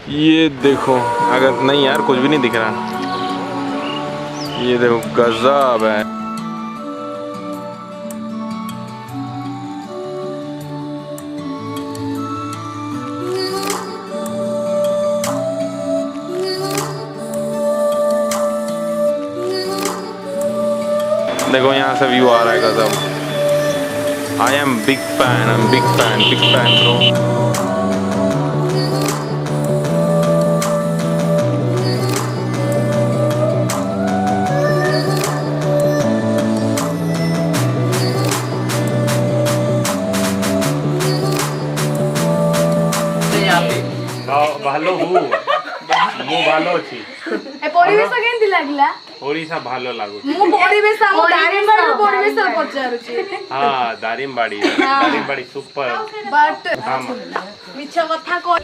ये देखो, अगर नहीं यार कुछ भी नहीं दिख रहा। ये देखो गजब है। देखो यहाँ से व्यू आ रहा है गजब। I am big fan, I am big fan bro. ভালো হু মু ভালো ଅଛି ଏ ପରିବେଶ କେମିତି ଲାଗିଲା? ଓଡିଶା ଭଲ ଲାଗୁଛି। ମୁଁ ପରିବେଶ ଆମ ଦାରିଙ୍ଗବାଡିର ପରିବେଶ ପଚାରୁଛି। ହଁ ଦାରିଙ୍ଗବାଡି ସୁପର ବଟ୍ ହଁ ମିଛ କଥା କହ।